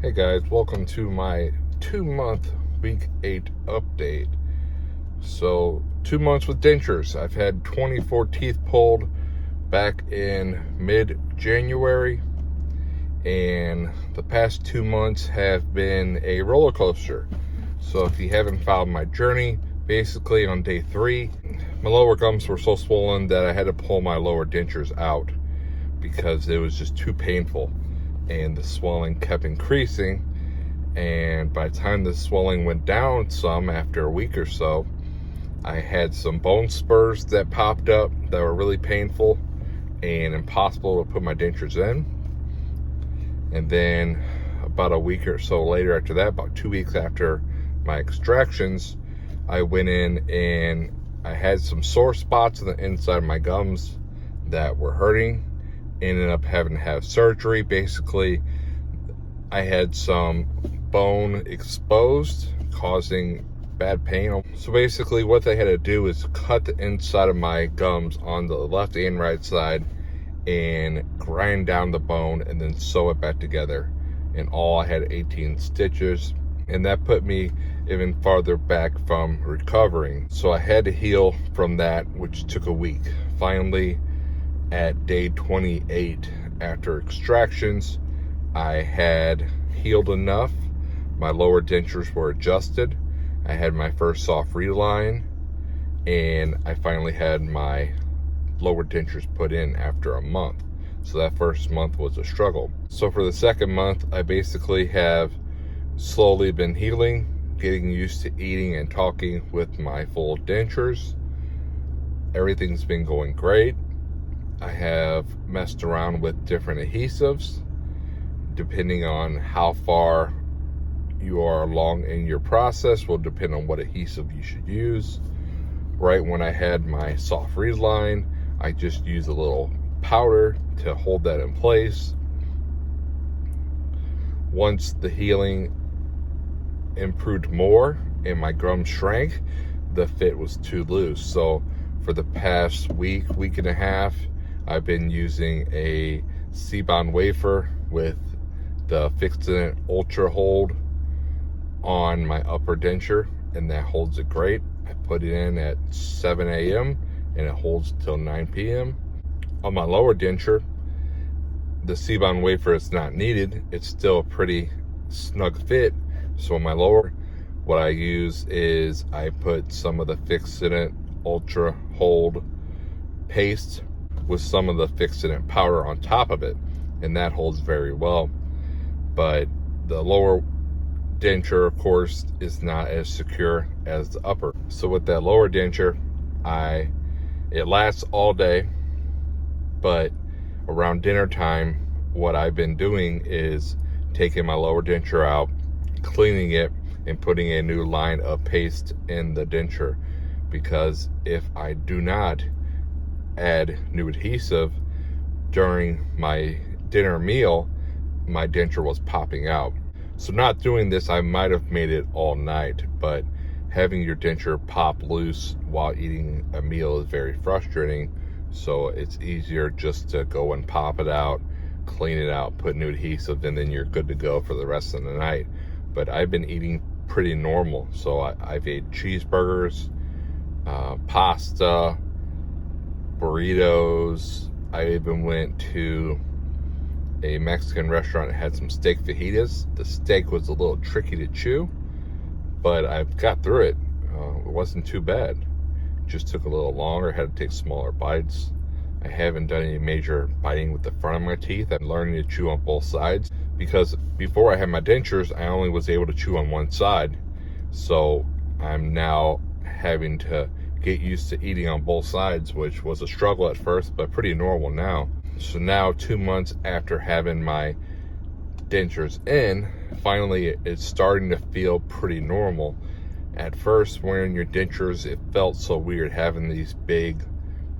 Hey guys, welcome to my 2-month week 8 update. So 2 months with Dentures. I've had 24 teeth pulled back in mid-January, and the past 2 months have been a roller coaster. So if you haven't followed my journey, basically on day 3, my lower gums were so swollen that I had to pull my lower dentures out because it was just too painful. And the swelling kept increasing, and by the time the swelling went down some after a week or so, I had some bone spurs that popped up that were really painful and impossible to put my dentures in. And then about a week or so later after that, about 2 weeks after my extractions, I went in and I had some sore spots on the inside of my gums that were hurting. Ended up having to have surgery. Basically, I had some bone exposed, causing bad pain. So basically what they had to do is cut the inside of my gums on the left and right side and grind down the bone and then sew it back together. In all, I had 18 stitches, and that put me even farther back from recovering. So I had to heal from that, which took a week. Finally, at day 28 after extractions, I had healed enough. My lower dentures were adjusted. I had my first soft reline, and I finally had my lower dentures put in after a month. So that first month was a struggle. So for the second month, I basically have slowly been healing, getting used to eating and talking with my full dentures. Everything's been going great. I have messed around with different adhesives. Depending on how far you are along in your process will depend on what adhesive you should use. Right when I had my soft reline, I just used a little powder to hold that in place. Once the healing improved more and my gums shrank, the fit was too loose. So for the past week and a half, I've been using a C-bond wafer with the Fixodent Ultra hold on my upper denture, and that holds it great. I put it in at 7 a.m. and it holds till 9 p.m. On my lower denture, the C-bond wafer is not needed. It's still a pretty snug fit. So on my lower, what I use is I put some of the Fixodent Ultra hold paste with some of the Fixodent powder on top of it, and that holds very well. But the lower denture, of course, is not as secure as the upper. So with that lower denture, it lasts all day, but around dinner time, what I've been doing is taking my lower denture out, cleaning it, and putting a new line of paste in the denture, because if I do not add new adhesive during my dinner meal, my denture was popping out. So not doing this, I might have made it all night, but having your denture pop loose while eating a meal is very frustrating. So it's easier just to go and pop it out, clean it out, put new adhesive, and then you're good to go for the rest of the night. But I've been eating pretty normal. So I've ate cheeseburgers, pasta, burritos. I even went to a Mexican restaurant that had some steak fajitas. The steak was a little tricky to chew, but I got through it. It wasn't too bad. It just took a little longer. I had to take smaller bites. I haven't done any major biting with the front of my teeth. I'm learning to chew on both sides, because before I had my dentures, I only was able to chew on one side. So I'm now having to get used to eating on both sides, which was a struggle at first, but pretty normal now. So now 2 months after having my dentures in, finally it's starting to feel pretty normal. At first, wearing your dentures, it felt so weird having these big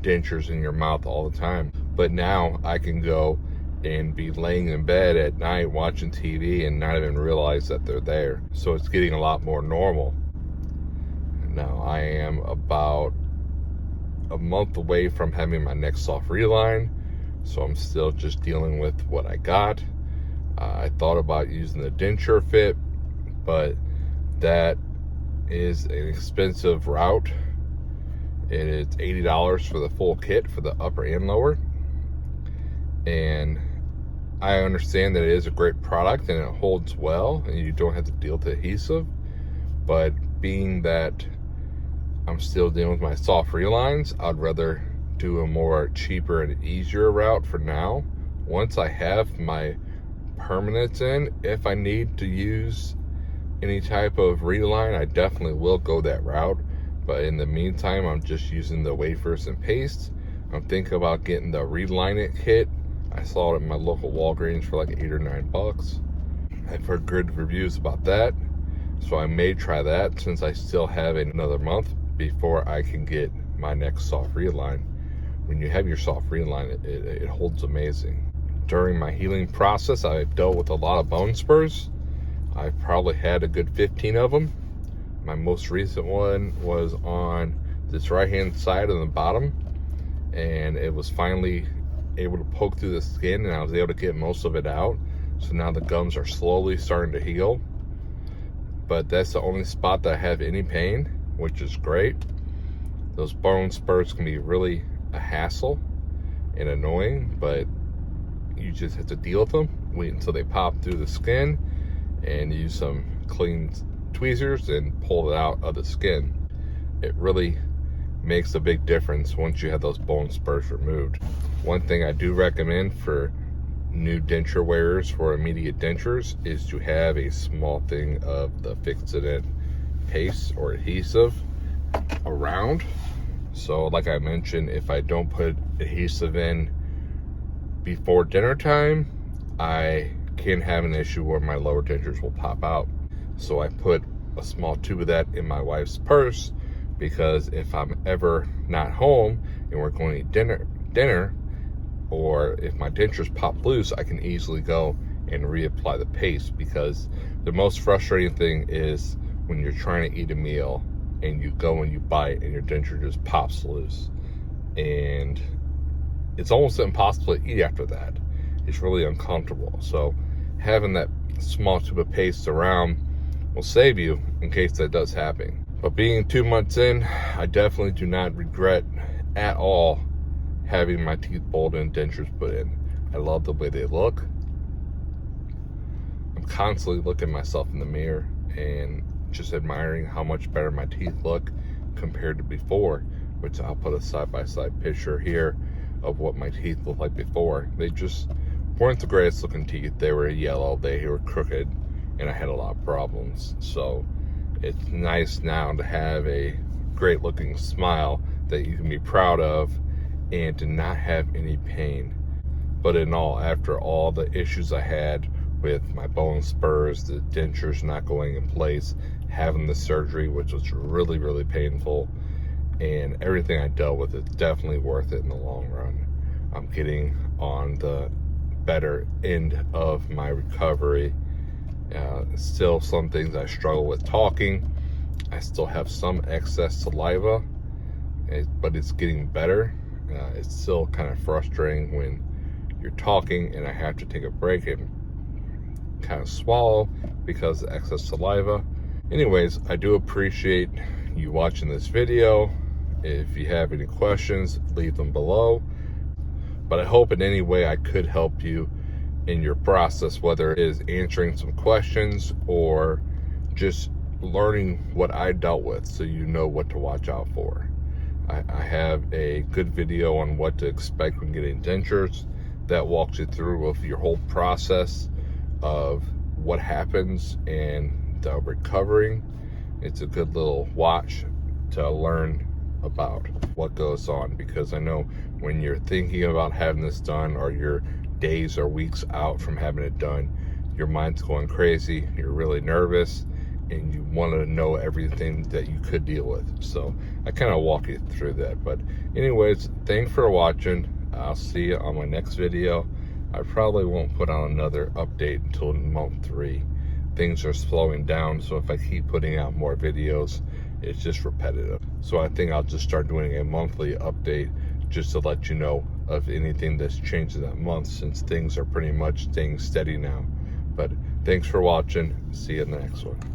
dentures in your mouth all the time. But now I can go and be laying in bed at night watching TV and not even realize that they're there. So it's getting a lot more normal. Now I am about a month away from having my next soft reline, so I'm still just dealing with what I got. I thought about using the Densurefit, but that is an expensive route. It is $80 for the full kit for the upper and lower. And I understand that it is a great product and it holds well and you don't have to deal with adhesive. But being that I'm still dealing with my soft relines, I'd rather do a more cheaper and easier route for now. Once I have my permanents in, if I need to use any type of reline, I definitely will go that route. But in the meantime, I'm just using the wafers and paste. I'm thinking about getting the Reline It kit. I saw it at my local Walgreens for like $8 or $9. I've heard good reviews about that, so I may try that since I still have another month before I can get my next soft reline. When you have your soft reline, it holds amazing. During my healing process, I've dealt with a lot of bone spurs. I've probably had a good 15 of them. My most recent one was on this right hand side on the bottom, and it was finally able to poke through the skin, and I was able to get most of it out. So now the gums are slowly starting to heal, but that's the only spot that I have any pain, which is great. Those bone spurs can be really a hassle and annoying, but you just have to deal with them. Wait until they pop through the skin and use some clean tweezers and pull it out of the skin. It really makes a big difference once you have those bone spurs removed. One thing I do recommend for new denture wearers for immediate dentures is to have a small thing of the Fixodent paste or adhesive around. So like I mentioned, if I don't put adhesive in before dinner time, I can have an issue where my lower dentures will pop out. So I put a small tube of that in my wife's purse, because if I'm ever not home and we're going to eat dinner, or if my dentures pop loose, I can easily go and reapply the paste. Because the most frustrating thing is when you're trying to eat a meal and you go and you bite and your denture just pops loose, and it's almost impossible to eat after that. It's really uncomfortable. So having that small tube of paste around will save you in case that does happen. But being 2 months in, I definitely do not regret at all having my teeth pulled and dentures put in. I love the way they look. I'm constantly looking myself in the mirror and just admiring how much better my teeth look compared to before, which I'll put a side-by-side picture here of what my teeth looked like before. They just weren't the greatest looking teeth. They were yellow, they were crooked, and I had a lot of problems. So it's nice now to have a great looking smile that you can be proud of and to not have any pain. But in all, after all the issues I had with my bone spurs, the dentures not going in place, having the surgery, which was really, really painful, and everything I dealt with, it's definitely worth it in the long run. I'm getting on the better end of my recovery. Still some things I struggle with talking. I still have some excess saliva, but it's getting better. It's still kind of frustrating when you're talking and I have to take a break and kind of swallow because of excess saliva. Anyways, I do appreciate you watching this video. If you have any questions, leave them below. But I hope in any way I could help you in your process, whether it is answering some questions or just learning what I dealt with so you know what to watch out for. I have a good video on what to expect when getting dentures that walks you through with your whole process of what happens and the recovering. It's a good little watch to learn about what goes on, because I know when you're thinking about having this done or you're days or weeks out from having it done, your mind's going crazy, you're really nervous, and you want to know everything that you could deal with. So I kind of walk you through that. But anyways, thanks for watching. I'll see you on my next video. I probably won't put on another update until month 3. Things are slowing down, so if I keep putting out more videos, it's just repetitive. So I think I'll just start doing a monthly update just to let you know of anything that's changed in that month, since things are pretty much staying steady now. But thanks for watching. See you in the next one.